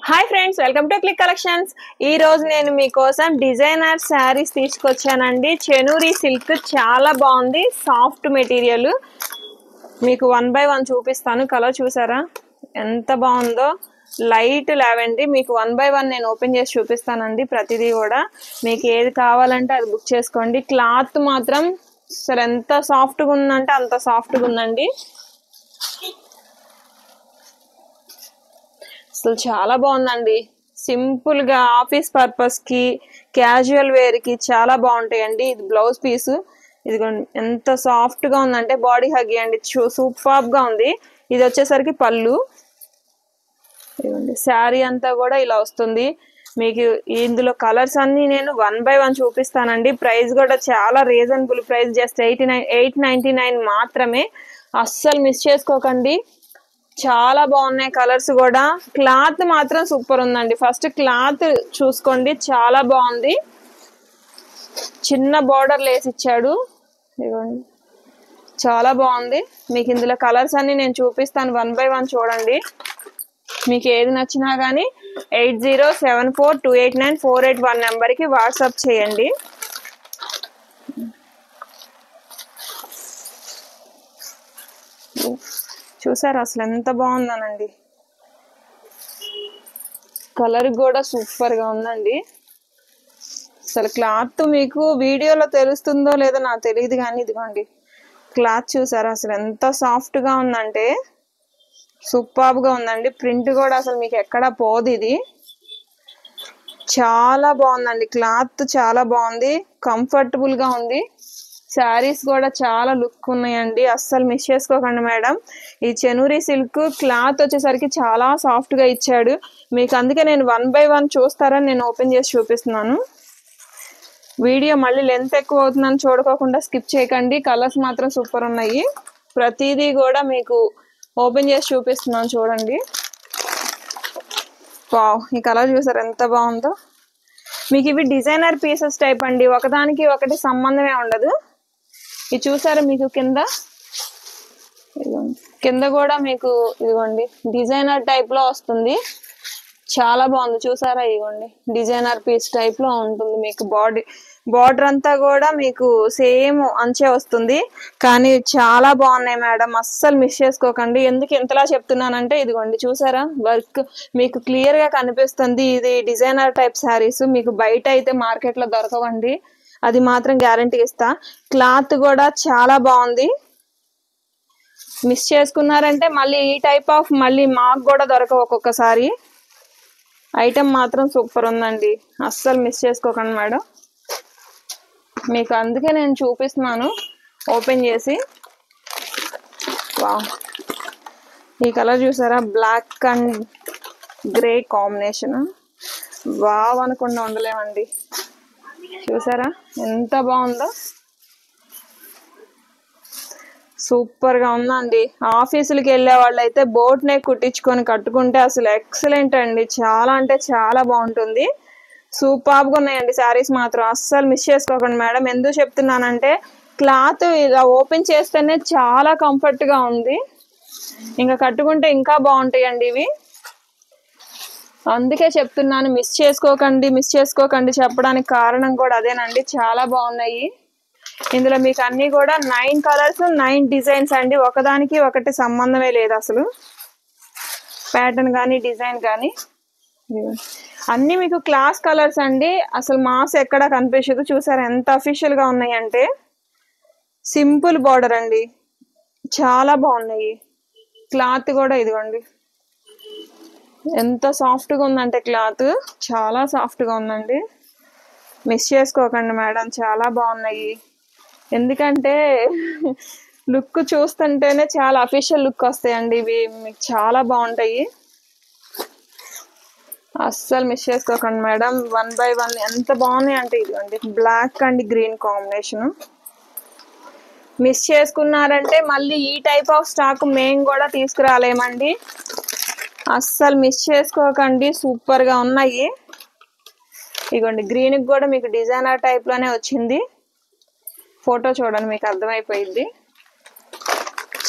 Hi friends, welcome to click collections. ఈ రోజు నేను మీకోసం డిజైనర్ శారీస్ తీసుకొచ్చానండి. చెనూరి సిల్క్ చాలా బాగుంది, సాఫ్ట్ మెటీరియల్. మీకు 1 by 1 చూపిస్తాను. కలర్ చూసారా ఎంత బాగుందో, లైట్ లావెండర్. మీకు 1 by 1 నేను ఓపెన్ చేసి చూపిస్తానండి. ప్రతిదీ కూడా మీకు ఏది కావాలంటే అది బుక్ చేసుకోండి. క్లాత్ మాత్రం అసలు ఎంత సాఫ్ట్గా ఉందంటే అంత సాఫ్ట్గా ఉందండి. అసలు చాలా బాగుందండి. సింపుల్ గా ఆఫీస్ పర్పస్ కి, క్యాజువల్ వేర్ కి చాలా బాగుంటాయండి. ఇది బ్లౌజ్ పీస్. ఇది ఎంత సాఫ్ట్ గా ఉందంటే బాడీ హగ్ అండి, సూపర్ గా ఉంది. ఇది వచ్చేసరికి పళ్ళు. శారీ అంతా కూడా ఇలా వస్తుంది. మీకు ఇందులో కలర్స్ అన్ని నేను 1 by 1 చూపిస్తానండి. ప్రైస్ కూడా చాలా రీజనబుల్ ప్రైస్, జస్ట్ 899 మాత్రమే. అస్సలు మిస్ చేసుకోకండి. చాలా బాగున్నాయి కలర్స్ కూడా. క్లాత్ మాత్రం సూపర్ ఉందండి. ఫస్ట్ క్లాత్ చూసుకోండి, చాలా బాగుంది. చిన్న బార్డర్ లేసి ఇచ్చాడు, ఇదిగోండి చాలా బాగుంది. మీకు ఇందులో కలర్స్ అన్ని నేను చూపిస్తాను 1 by 1 చూడండి. మీకు ఏది నచ్చినా కానీ 8074289481 నెంబర్కి వాట్సాప్ చేయండి. చూసారు అసలు ఎంత బాగుందనండి. కలర్ కూడా సూపర్ గా ఉందండి. అసలు క్లాత్ మీకు వీడియోలో తెలుస్తుందో లేదో నాకు తెలియదు కానీ ఇదిగోండి క్లాత్ చూసారా అసలు ఎంత సాఫ్ట్ గా ఉందంటే సూపర్ గా ఉందండి. ప్రింట్ కూడా అసలు మీకు ఎక్కడా పోదు. ఇది చాలా బాగుందండి. క్లాత్ చాలా బాగుంది, కంఫర్టబుల్ గా ఉంది. శారీస్ కూడా చాలా లుక్ ఉన్నాయండి. అస్సలు మిస్ చేసుకోకండి మేడం. ఈ చెనూరి సిల్క్ క్లాత్ వచ్చేసరికి చాలా సాఫ్ట్ గా ఇచ్చాడు మీకు. అందుకే నేను 1 by 1 చూస్తారని నేను ఓపెన్ చేసి చూపిస్తున్నాను. వీడియో మళ్ళీ లెంత్ ఎక్కువ అవుతుందని చూడకోకుండా స్కిప్ చేయకండి. కలర్స్ మాత్రం సూపర్ ఉన్నాయి. ప్రతిదీ కూడా మీకు ఓపెన్ చేసి చూపిస్తున్నాను చూడండి. వావ్, ఈ కలర్ చూసారు ఎంత బాగుందో. మీకు ఇవి డిజైనర్ పీసెస్ టైప్ అండి, ఒకదానికి ఒకటి సంబంధమే ఉండదు. ఇది చూసారు మీకు కింద కూడా మీకు ఇదిగోండి డిజైనర్ టైప్ లో వస్తుంది. చాలా బాగుంది చూసారా. ఇదిగోండి డిజైనర్ పీస్ టైప్ లో ఉంటుంది. మీకు బార్డర్ అంతా కూడా మీకు సేమ్ అంచే వస్తుంది. కానీ చాలా బాగున్నాయి మేడం, అస్సలు మిస్ చేసుకోకండి. ఎందుకు ఇంతలా చెప్తున్నానంటే ఇదిగోండి చూసారా వర్క్ మీకు క్లియర్ గా కనిపిస్తుంది. ఇది డిజైనర్ టైప్ శారీస్ మీకు బయట అయితే మార్కెట్ లో దొరకవండి, అది మాత్రం గ్యారంటీ ఇస్తా. క్లాత్ కూడా చాలా బాగుంది. మిస్ చేసుకున్నారంటే మళ్ళీ ఈ టైప్ ఆఫ్ మళ్ళీ మాకు కూడా దొరకవు ఒక్కొక్కసారి. ఐటమ్ మాత్రం సూపర్ ఉందండి, అస్సలు మిస్ చేసుకోకండి మేడం. మీకు అందుకే నేను చూపిస్తున్నాను ఓపెన్ చేసి. వావ్, ఈ కలర్ చూసారా, black and grey combination. Wow అనకుండా ఉండలేమండి. చూసారా ఎంత బాగుందో, సూపర్ గా ఉందండి. ఆఫీసులకి వెళ్ళే వాళ్ళు అయితే బోట్ నెక్ కుట్టించుకొని కట్టుకుంటే అసలు ఎక్సలెంట్ అండి. చాలా అంటే చాలా బాగుంటుంది. సూపర్ గా ఉన్నాయండి శారీస్ మాత్రం, అస్సలు మిస్ చేసుకోకండి మేడం. ఎందుకు చెప్తున్నానంటే క్లాత్ ఇలా ఓపెన్ చేస్తేనే చాలా కంఫర్ట్ గా ఉంది, ఇంకా కట్టుకుంటే ఇంకా బాగుంటాయండి ఇవి. అందుకే చెప్తున్నాను మిస్ చేసుకోకండి చెప్పడానికి కారణం కూడా అదేనండి. చాలా బాగున్నాయి. ఇందులో మీకు అన్ని కూడా 9 కలర్స్ 9 డిజైన్స్ అండి. ఒకదానికి ఒకటి సంబంధమే లేదు అసలు, ప్యాటర్న్ కానీ డిజైన్ కానీ. అన్ని మీకు క్లాస్ కలర్స్ అండి, అసలు మాస్ ఎక్కడ కనిపించదు. చూసారా ఎంత అఫీషియల్ గా ఉన్నాయి అంటే. సింపుల్ బార్డర్ అండి, చాలా బాగున్నాయి. క్లాత్ కూడా ఇదిగోండి ఎంత సాఫ్ట్ గా ఉందంటే క్లాత్ చాలా సాఫ్ట్ గా ఉందండి. మిస్ చేసుకోకండి మేడం, చాలా బాగున్నాయి. ఎందుకంటే లుక్ చూస్తుంటేనే చాలా అఫీషియల్ లుక్ వస్తాయండి ఇవి, మీకు చాలా బాగుంటాయి. అస్సలు మిస్ చేసుకోకండి మేడం. 1 by 1 ఎంత బాగున్నాయి అంటే ఇదిగోండి black and green combination. Miss చేసుకున్నారంటే మళ్ళీ ఈ టైప్ ఆఫ్ స్టాక్ మేము కూడా తీసుకురాలేమండి. అస్సలు మిస్ చేసుకోకండి, సూపర్ గా ఉన్నాయి. ఇదిగోండి గ్రీన్ కూడా మీకు డిజైనర్ టైప్ లోనే వచ్చింది. ఫోటో చూడండి మీకు అర్థమైపోయింది.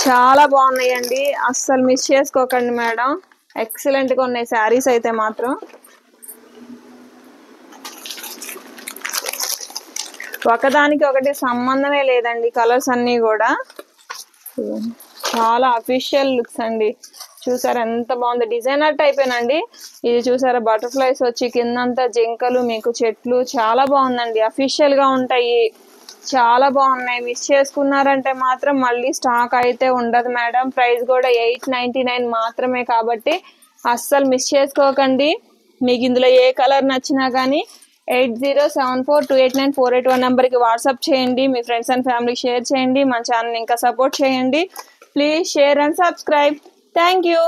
చాలా బాగున్నాయండి, అస్సలు మిస్ చేసుకోకండి మేడం. ఎక్సలెంట్ గా ఉన్నాయి శారీస్ అయితే మాత్రం. ఒకదానికి ఒకటి సంబంధమే లేదండి కలర్స్ అన్నీ కూడా. చాలా అఫీషియల్ లుక్స్ అండి. చూసారా ఎంత బాగుంది, డిజైనర్ టైపేనండి ఇది. చూసారా బటర్ఫ్లైస్ వచ్చి కిందంతా జింకలు, మీకు చెట్లు, చాలా బాగుందండి. అఫీషియల్ గా ఉంటాయి, చాలా బాగున్నాయి. మిస్ చేసుకున్నారంటే మాత్రం మళ్ళీ స్టాక్ అయితే ఉండదు మేడం. ప్రైస్ కూడా 899 మాత్రమే, కాబట్టి అస్సలు మిస్ చేసుకోకండి. మీకు ఇందులో ఏ కలర్ నచ్చినా కానీ 8074289481 నెంబర్కి వాట్సాప్ చేయండి. మీ ఫ్రెండ్స్ అండ్ ఫ్యామిలీకి షేర్ చేయండి. మన ఛానల్ ఇంకా సపోర్ట్ చేయండి. Please share and subscribe. Thank you.